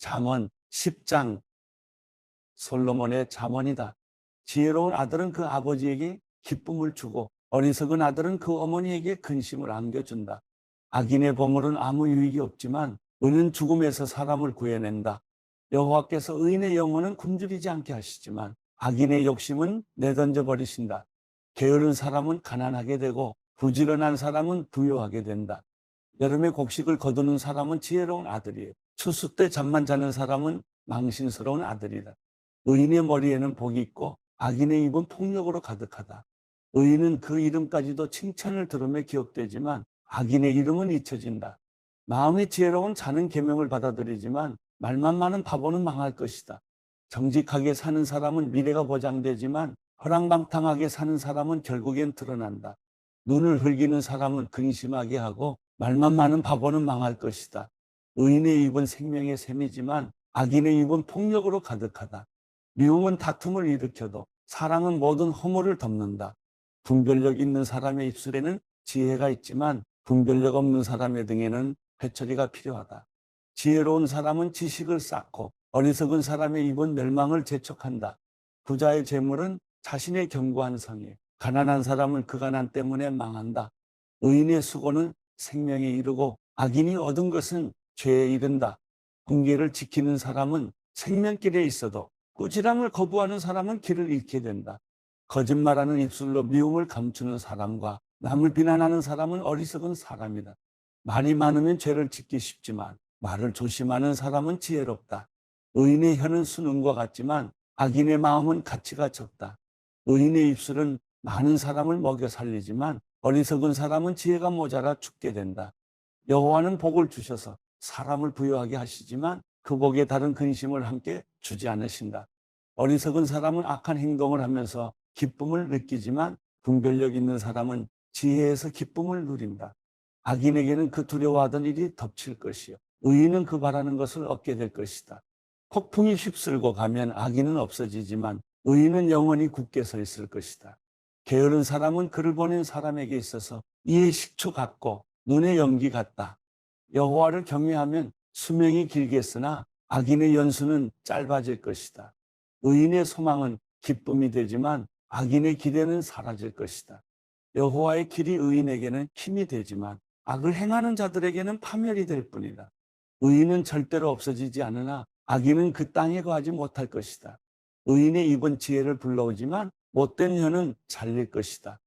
잠언 10장 솔로몬의 잠언이다. 지혜로운 아들은 그 아버지에게 기쁨을 주고 어리석은 아들은 그 어머니에게 근심을 안겨준다. 악인의 보물은 아무 유익이 없지만 의는 죽음에서 사람을 구해낸다. 여호와께서 의인의 영혼은 굶주리지 않게 하시지만 악인의 욕심은 내던져 버리신다. 게으른 사람은 가난하게 되고 부지런한 사람은 부유하게 된다. 여름에 곡식을 거두는 사람은 지혜로운 아들이에요. 추수 때 잠만 자는 사람은 망신스러운 아들이다. 의인의 머리에는 복이 있고 악인의 입은 폭력으로 가득하다. 의인은 그 이름까지도 칭찬을 들으며 기억되지만 악인의 이름은 잊혀진다. 마음이 지혜로운 자는 계명을 받아들이지만 말만 많은 바보는 망할 것이다. 정직하게 사는 사람은 미래가 보장되지만 허랑방탕하게 사는 사람은 결국엔 드러난다. 눈을 흘기는 사람은 근심하게 하고 말만 많은 바보는 망할 것이다. 의인의 입은 생명의 샘이지만 악인의 입은 폭력으로 가득하다. 미움은 다툼을 일으켜도 사랑은 모든 허물을 덮는다. 분별력 있는 사람의 입술에는 지혜가 있지만 분별력 없는 사람의 등에는 회초리가 필요하다. 지혜로운 사람은 지식을 쌓고 어리석은 사람의 입은 멸망을 재촉한다. 부자의 재물은 자신의 견고한 성에, 가난한 사람은 그 가난 때문에 망한다. 의인의 수고는 생명에 이르고 악인이 얻은 것은 죄에 이른다. 분계를 지키는 사람은 생명길에 있어도 꾸지람을 거부하는 사람은 길을 잃게 된다. 거짓말하는 입술로 미움을 감추는 사람과 남을 비난하는 사람은 어리석은 사람이다. 말이 많으면 죄를 짓기 쉽지만 말을 조심하는 사람은 지혜롭다. 의인의 혀는 수능과 같지만 악인의 마음은 가치가 적다. 의인의 입술은 많은 사람을 먹여 살리지만 어리석은 사람은 지혜가 모자라 죽게 된다. 여호와는 복을 주셔서 사람을 부유하게 하시지만 그 복에 다른 근심을 함께 주지 않으신다. 어리석은 사람은 악한 행동을 하면서 기쁨을 느끼지만 분별력 있는 사람은 지혜에서 기쁨을 누린다. 악인에게는 그 두려워하던 일이 덮칠 것이요 의인은 그 바라는 것을 얻게 될 것이다. 폭풍이 휩쓸고 가면 악인은 없어지지만 의인은 영원히 굳게 서 있을 것이다. 게으른 사람은 그를 보낸 사람에게 있어서 이의 식초 같고 눈의 연기 같다. 여호와를 경외하면 수명이 길겠으나 악인의 연수는 짧아질 것이다. 의인의 소망은 기쁨이 되지만 악인의 기대는 사라질 것이다. 여호와의 길이 의인에게는 힘이 되지만 악을 행하는 자들에게는 파멸이 될 뿐이다. 의인은 절대로 없어지지 않으나 악인은 그 땅에 거하지 못할 것이다. 의인의 입은 지혜를 불러오지만 못된 혀는 잘릴 것이다.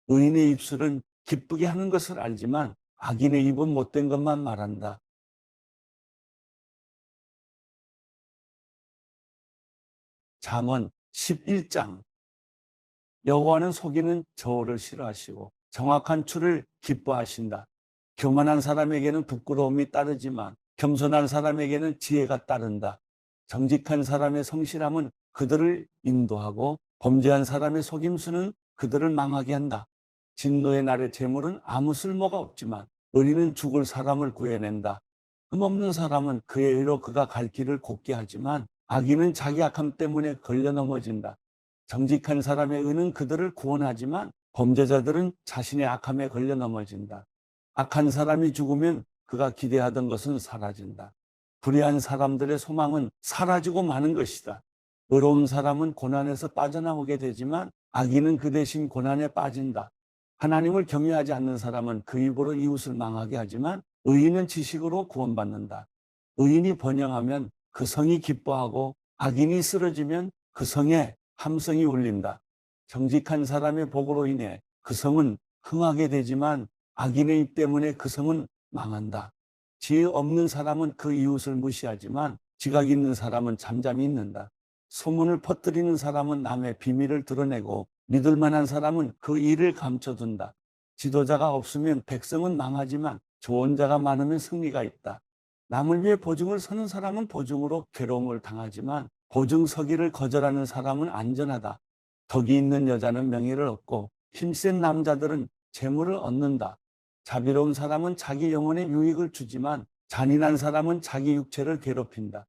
의인의 입술은 기쁘게 하는 것을 알지만 악인의 입은 못된 것만 말한다. 잠언 11장. 여호와는 속이는 저울을 싫어하시고 정확한 추를 기뻐하신다. 교만한 사람에게는 부끄러움이 따르지만 겸손한 사람에게는 지혜가 따른다. 정직한 사람의 성실함은 그들을 인도하고 범죄한 사람의 속임수는 그들을 망하게 한다. 진노의 날의 재물은 아무 쓸모가 없지만 의리는 죽을 사람을 구해낸다. 흠없는 사람은 그의 의로 그가 갈 길을 곱게 하지만 악인은 자기 악함 때문에 걸려 넘어진다. 정직한 사람의 의는 그들을 구원하지만 범죄자들은 자신의 악함에 걸려 넘어진다. 악한 사람이 죽으면 그가 기대하던 것은 사라진다. 불의한 사람들의 소망은 사라지고 마는 것이다. 의로운 사람은 고난에서 빠져나오게 되지만 악인은 그 대신 고난에 빠진다. 하나님을 경외하지 않는 사람은 그 입으로 이웃을 망하게 하지만 의인은 지식으로 구원받는다. 의인이 번영하면 그 성이 기뻐하고 악인이 쓰러지면 그 성에 함성이 울린다. 정직한 사람의 복으로 인해 그 성은 흥하게 되지만 악인의 입 때문에 그 성은 망한다. 지혜 없는 사람은 그 이웃을 무시하지만 지각 있는 사람은 잠잠히 있는다. 소문을 퍼뜨리는 사람은 남의 비밀을 드러내고 믿을 만한 사람은 그 일을 감춰둔다. 지도자가 없으면 백성은 망하지만 좋은 자가 많으면 승리가 있다. 남을 위해 보증을 서는 사람은 보증으로 괴로움을 당하지만 보증 서기를 거절하는 사람은 안전하다. 덕이 있는 여자는 명예를 얻고 힘센 남자들은 재물을 얻는다. 자비로운 사람은 자기 영혼에 유익을 주지만 잔인한 사람은 자기 육체를 괴롭힌다.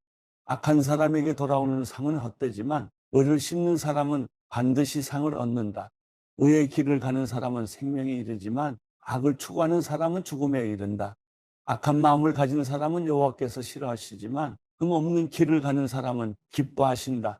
악한 사람에게 돌아오는 상은 헛되지만 의를 씹는 사람은 반드시 상을 얻는다. 의의 길을 가는 사람은 생명에 이르지만 악을 추구하는 사람은 죽음에 이른다. 악한 마음을 가진 사람은 여호와께서 싫어하시지만 없는 길을 가는 사람은 기뻐하신다.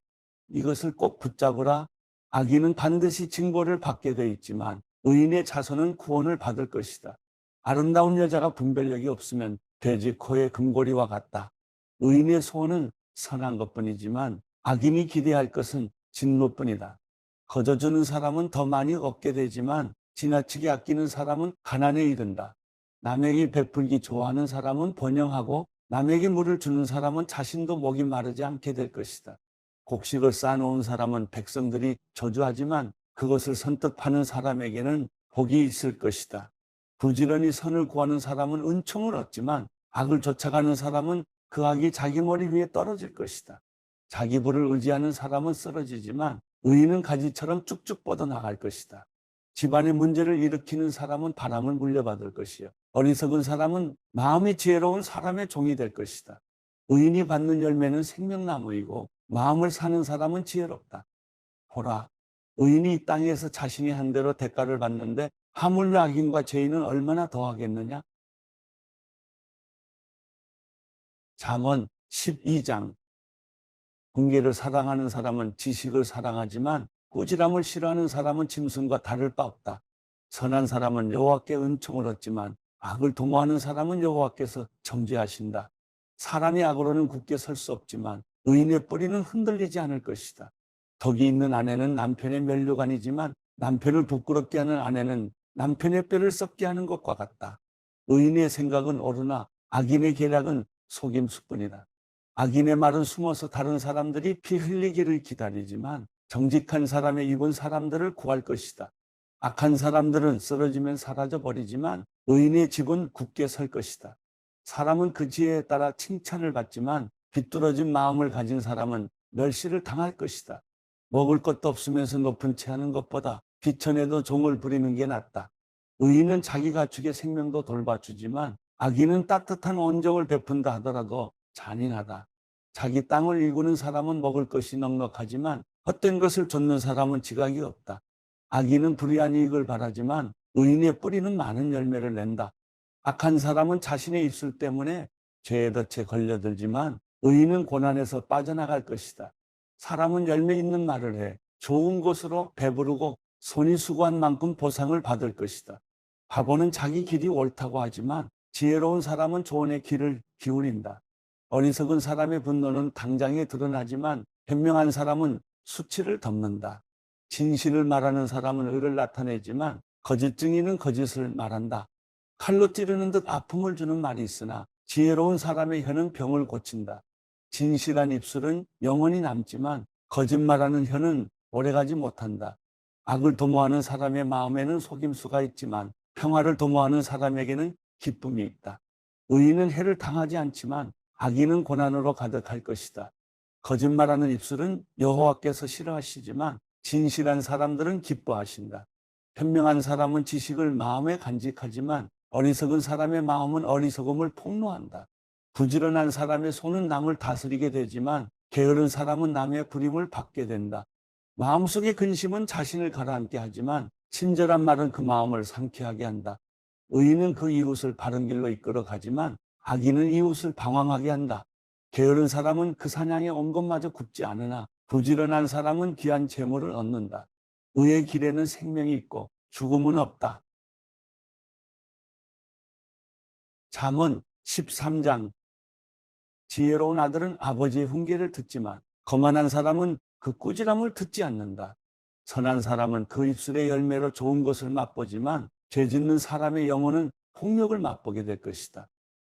이것을 꼭 붙잡으라. 악인은 반드시 징벌을 받게 돼 있지만 의인의 자손은 구원을 받을 것이다. 아름다운 여자가 분별력이 없으면 돼지 코의 금고리와 같다. 의인의 소원은 선한 것뿐이지만 악인이 기대할 것은 진노뿐이다. 거저주는 사람은 더 많이 얻게 되지만 지나치게 아끼는 사람은 가난에 이른다. 남에게 베풀기 좋아하는 사람은 번영하고 남에게 물을 주는 사람은 자신도 목이 마르지 않게 될 것이다. 곡식을 쌓아놓은 사람은 백성들이 저주하지만 그것을 선뜻 파는 사람에게는 복이 있을 것이다. 부지런히 선을 구하는 사람은 은총을 얻지만 악을 쫓아가는 사람은 그 악이 자기 머리 위에 떨어질 것이다. 자기 부를 의지하는 사람은 쓰러지지만 의인은 가지처럼 쭉쭉 뻗어나갈 것이다. 집안의 문제를 일으키는 사람은 바람을 물려받을 것이요. 어리석은 사람은 마음이 지혜로운 사람의 종이 될 것이다. 의인이 받는 열매는 생명나무이고 마음을 사는 사람은 지혜롭다. 보라, 의인이 이 땅에서 자신이 한 대로 대가를 받는데 하물며 악인과 죄인은 얼마나 더하겠느냐? 잠언 12장. 궁계를 사랑하는 사람은 지식을 사랑하지만 꾸지람을 싫어하는 사람은 짐승과 다를 바 없다. 선한 사람은 여호와께 은총을 얻지만 악을 도모하는 사람은 여호와께서 정죄하신다. 사람이 악으로는 굳게 설 수 없지만 의인의 뿌리는 흔들리지 않을 것이다. 덕이 있는 아내는 남편의 면류관이지만 남편을 부끄럽게 하는 아내는 남편의 뼈를 썩게 하는 것과 같다. 의인의 생각은 옳으나 악인의 계략은 속임수뿐이다. 악인의 말은 숨어서 다른 사람들이 피 흘리기를 기다리지만 정직한 사람의 입은 사람들을 구할 것이다. 악한 사람들은 쓰러지면 사라져 버리지만 의인의 집은 굳게 설 것이다. 사람은 그 지혜에 따라 칭찬을 받지만 비뚤어진 마음을 가진 사람은 멸시를 당할 것이다. 먹을 것도 없으면서 높은 체하는 것보다 비천에도 종을 부리는 게 낫다. 의인은 자기 가축의 생명도 돌봐주지만 악인은 따뜻한 온정을 베푼다 하더라도 잔인하다. 자기 땅을 일구는 사람은 먹을 것이 넉넉하지만 헛된 것을 좇는 사람은 지각이 없다. 악인은 불의한 이익을 바라지만 의인의 뿌리는 많은 열매를 낸다. 악한 사람은 자신의 입술 때문에 죄의 덫에 걸려들지만 의인은 고난에서 빠져나갈 것이다. 사람은 열매 있는 말을 해 좋은 것으로 배부르고 손이 수고한 만큼 보상을 받을 것이다. 바보는 자기 길이 옳다고 하지만 지혜로운 사람은 조언의 길을 기울인다. 어리석은 사람의 분노는 당장에 드러나지만 현명한 사람은 수치를 덮는다. 진실을 말하는 사람은 의를 나타내지만 거짓 증인은 거짓을 말한다. 칼로 찌르는 듯 아픔을 주는 말이 있으나 지혜로운 사람의 혀는 병을 고친다. 진실한 입술은 영원히 남지만 거짓말하는 혀는 오래가지 못한다. 악을 도모하는 사람의 마음에는 속임수가 있지만 평화를 도모하는 사람에게는 기쁨이 있다. 의인은 해를 당하지 않지만 악인은 고난으로 가득할 것이다. 거짓말하는 입술은 여호와께서 싫어하시지만 진실한 사람들은 기뻐하신다. 현명한 사람은 지식을 마음에 간직하지만 어리석은 사람의 마음은 어리석음을 폭로한다. 부지런한 사람의 손은 남을 다스리게 되지만 게으른 사람은 남의 부림을 받게 된다. 마음속의 근심은 자신을 가라앉게 하지만 친절한 말은 그 마음을 상쾌하게 한다. 의인은 그 이웃을 바른 길로 이끌어 가지만 악인은 이웃을 방황하게 한다. 게으른 사람은 그 사냥에 온 것마저 굽지 않으나 부지런한 사람은 귀한 재물을 얻는다. 의의 길에는 생명이 있고 죽음은 없다. 잠언 13장. 지혜로운 아들은 아버지의 훈계를 듣지만 거만한 사람은 그 꾸지람을 듣지 않는다. 선한 사람은 그 입술의 열매로 좋은 것을 맛보지만 죄짓는 사람의 영혼은 폭력을 맛보게 될 것이다.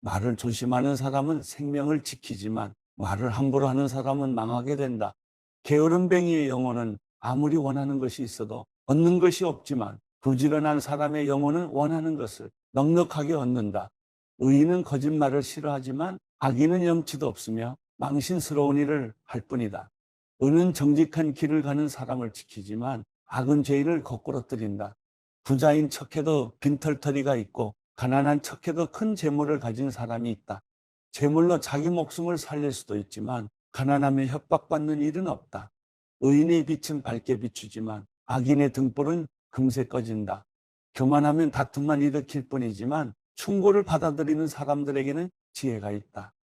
말을 조심하는 사람은 생명을 지키지만 말을 함부로 하는 사람은 망하게 된다. 게으름뱅이의 영혼은 아무리 원하는 것이 있어도 얻는 것이 없지만 부지런한 사람의 영혼은 원하는 것을 넉넉하게 얻는다. 의인은 거짓말을 싫어하지만 악인은 염치도 없으며 망신스러운 일을 할 뿐이다. 의는 정직한 길을 가는 사람을 지키지만 악은 죄인을 거꾸러뜨린다. 부자인 척해도 빈털터리가 있고 가난한 척해도 큰 재물을 가진 사람이 있다. 재물로 자기 목숨을 살릴 수도 있지만 가난하며 협박받는 일은 없다. 의인의 빛은 밝게 비추지만 악인의 등불은 금세 꺼진다. 교만하면 다툼만 일으킬 뿐이지만 충고를 받아들이는 사람들에게는 지혜가 있다.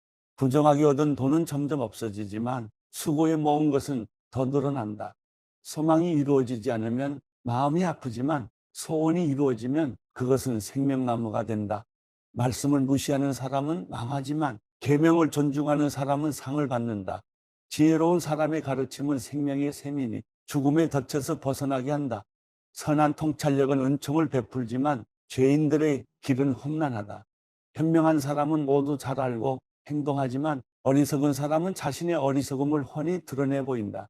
부정하게 얻은 돈은 점점 없어지지만 수고에 모은 것은 더 늘어난다. 소망이 이루어지지 않으면 마음이 아프지만 소원이 이루어지면 그것은 생명나무가 된다. 말씀을 무시하는 사람은 망하지만 계명을 존중하는 사람은 상을 받는다. 지혜로운 사람의 가르침은 생명의 샘이니 죽음의 덫에서 벗어나게 한다. 선한 통찰력은 은총을 베풀지만 죄인들의 길은 험난하다. 현명한 사람은 모두 잘 알고 행동하지만 어리석은 사람은 자신의 어리석음을 훤히 드러내 보인다.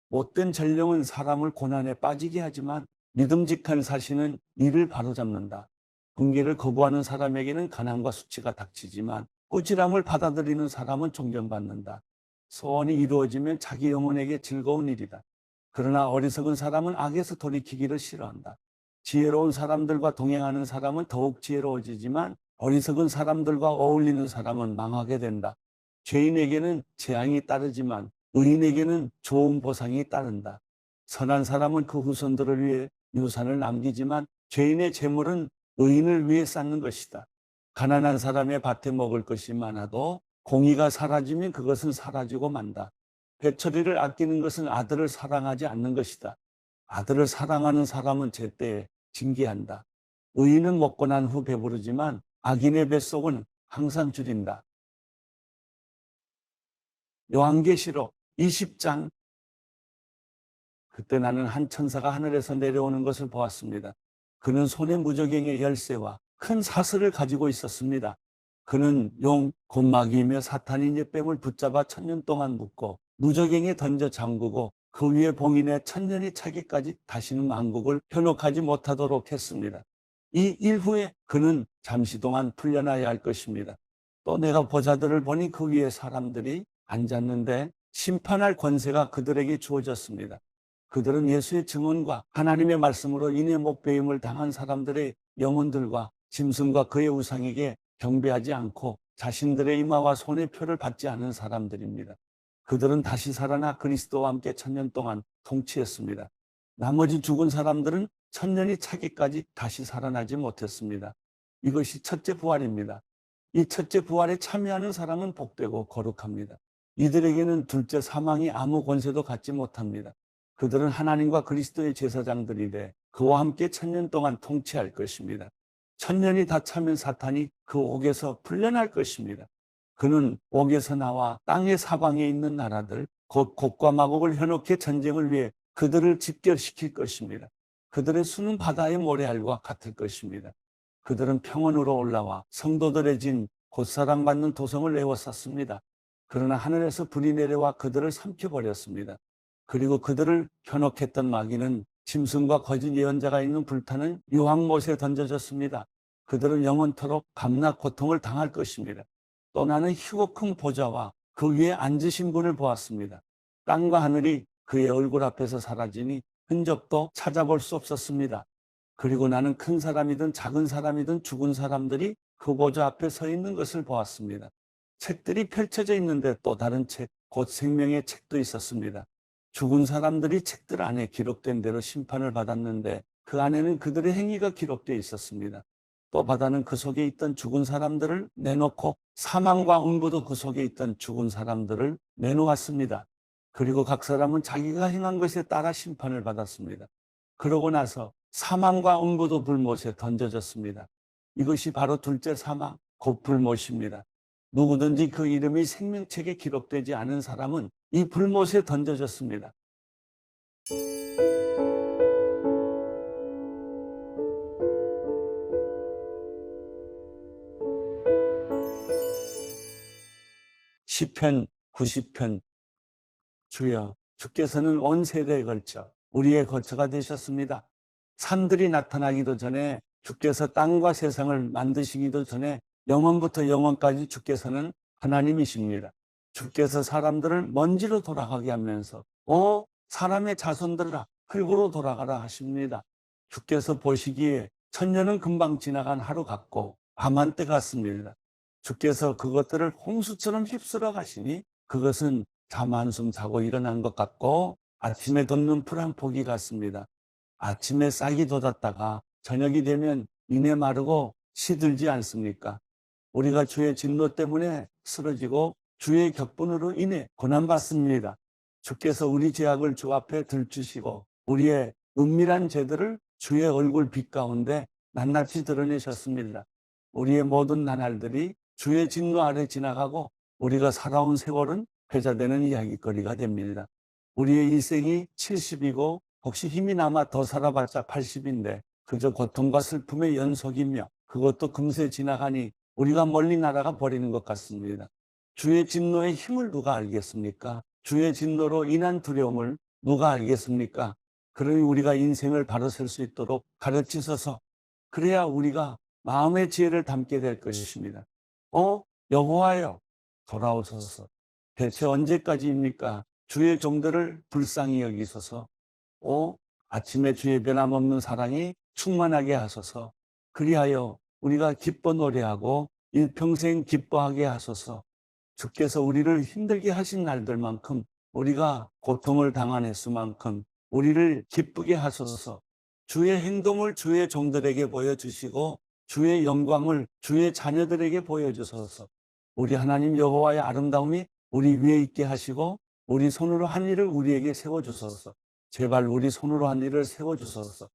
못된 전령은 사람을 고난에 빠지게 하지만 믿음직한 사신은 이를 바로잡는다. 분개를 거부하는 사람에게는 가난과 수치가 닥치지만 꾸지람을 받아들이는 사람은 존경받는다. 소원이 이루어지면 자기 영혼에게 즐거운 일이다. 그러나 어리석은 사람은 악에서 돌이키기를 싫어한다. 지혜로운 사람들과 동행하는 사람은 더욱 지혜로워지지만 어리석은 사람들과 어울리는 사람은 망하게 된다. 죄인에게는 재앙이 따르지만 의인에게는 좋은 보상이 따른다. 선한 사람은 그 후손들을 위해 유산을 남기지만 죄인의 재물은 의인을 위해 쌓는 것이다. 가난한 사람의 밭에 먹을 것이 많아도 공의가 사라지면 그것은 사라지고 만다. 배처리를 아끼는 것은 아들을 사랑하지 않는 것이다. 아들을 사랑하는 사람은 제때에 징계한다. 의인은 먹고 난 후 배부르지만 악인의 뱃속은 항상 줄인다. 요한계시록 20장. 그때 나는 한 천사가 하늘에서 내려오는 것을 보았습니다. 그는 손에 무저갱의 열쇠와 큰 사슬을 가지고 있었습니다. 그는 용, 곧 마귀이며 사탄인 옛뱀을 붙잡아 천년 동안 묶고 무저갱에 던져 잠그고 그 위에 봉인해 천년이 차기까지 다시는 왕국을 현혹하지 못하도록 했습니다. 이 일 후에 그는 잠시 동안 풀려나야 할 것입니다. 또 내가 보자들을 보니 그 위에 사람들이 앉았는데 심판할 권세가 그들에게 주어졌습니다. 그들은 예수의 증언과 하나님의 말씀으로 인해 목배임을 당한 사람들의 영혼들과 짐승과 그의 우상에게 경배하지 않고 자신들의 이마와 손의 표를 받지 않은 사람들입니다. 그들은 다시 살아나 그리스도와 함께 천년 동안 통치했습니다. 나머지 죽은 사람들은 천년이 차기까지 다시 살아나지 못했습니다. 이것이 첫째 부활입니다. 이 첫째 부활에 참여하는 사람은 복되고 거룩합니다. 이들에게는 둘째 사망이 아무 권세도 갖지 못합니다. 그들은 하나님과 그리스도의 제사장들이 돼 그와 함께 천년 동안 통치할 것입니다. 천년이 다 차면 사탄이 그 옥에서 풀려날 것입니다. 그는 옥에서 나와 땅의 사방에 있는 나라들, 곧 곡과 마곡을 현혹해 전쟁을 위해 그들을 집결시킬 것입니다. 그들의 수는 바다의 모래알과 같을 것입니다. 그들은 평원으로 올라와 성도들의 진, 곧 사랑받는 도성을 에워쌌습니다. 그러나 하늘에서 불이 내려와 그들을 삼켜버렸습니다. 그리고 그들을 현혹했던 마귀는 짐승과 거짓 예언자가 있는 불타는 유황못에 던져졌습니다. 그들은 영원토록 감락 고통을 당할 것입니다. 또 나는 희고 큰 보좌와 그 위에 앉으신 분을 보았습니다. 땅과 하늘이 그의 얼굴 앞에서 사라지니 흔적도 찾아볼 수 없었습니다. 그리고 나는 큰 사람이든 작은 사람이든 죽은 사람들이 그 보좌 앞에 서 있는 것을 보았습니다. 책들이 펼쳐져 있는데 또 다른 책, 곧 생명의 책도 있었습니다. 죽은 사람들이 책들 안에 기록된 대로 심판을 받았는데 그 안에는 그들의 행위가 기록되어 있었습니다. 또 바다는 그 속에 있던 죽은 사람들을 내놓고 사망과 음부도 그 속에 있던 죽은 사람들을 내놓았습니다. 그리고 각 사람은 자기가 행한 것에 따라 심판을 받았습니다. 그러고 나서 사망과 음부도 불못에 던져졌습니다. 이것이 바로 둘째 사망, 곧 불못입니다. 누구든지 그 이름이 생명책에 기록되지 않은 사람은 이 불못에 던져졌습니다. 시편 90편. 주여, 주께서는 온 세대에 걸쳐 우리의 거처가 되셨습니다. 산들이 나타나기도 전에 주께서 땅과 세상을 만드시기도 전에 영원부터 영원까지 주께서는 하나님이십니다. 주께서 사람들을 먼지로 돌아가게 하면서 오 사람의 자손들아 흙으로 돌아가라 하십니다. 주께서 보시기에 천년은 금방 지나간 하루 같고 밤한때 같습니다. 주께서 그것들을 홍수처럼 휩쓸어 가시니 그것은 잠 한숨 자고 일어난 것 같고 아침에 돋는 풀 한 포기 같습니다. 아침에 싹이 돋았다가 저녁이 되면 이내 마르고 시들지 않습니까? 우리가 주의 진노 때문에 쓰러지고 주의 격분으로 인해 고난받습니다. 주께서 우리 죄악을 주 앞에 들추시고 우리의 은밀한 죄들을 주의 얼굴 빛 가운데 낱낱이 드러내셨습니다. 우리의 모든 나날들이 주의 진노 아래 지나가고 우리가 살아온 세월은 회자되는 이야기거리가 됩니다. 우리의 일생이 70이고 혹시 힘이 남아 더 살아봤자 80인데 그저 고통과 슬픔의 연속이며 그것도 금세 지나가니 우리가 멀리 날아가 버리는 것 같습니다. 주의 진노의 힘을 누가 알겠습니까? 주의 진노로 인한 두려움을 누가 알겠습니까? 그러니 우리가 인생을 바로 설 수 있도록 가르치소서. 그래야 우리가 마음의 지혜를 담게 될 것입니다. 여호와여, 돌아오소서. 대체 언제까지입니까? 주의 종들을 불쌍히 여기소서. 아침에 주의 변함없는 사랑이 충만하게 하소서. 그리하여 우리가 기뻐 노래하고 일평생 기뻐하게 하소서. 주께서 우리를 힘들게 하신 날들만큼 우리가 고통을 당한 수만큼 우리를 기쁘게 하소서. 주의 행동을 주의 종들에게 보여주시고 주의 영광을 주의 자녀들에게 보여주소서. 우리 하나님 여호와의 아름다움이 우리 위에 있게 하시고 우리 손으로 한 일을 우리에게 세워주소서. 제발 우리 손으로 한 일을 세워주소서.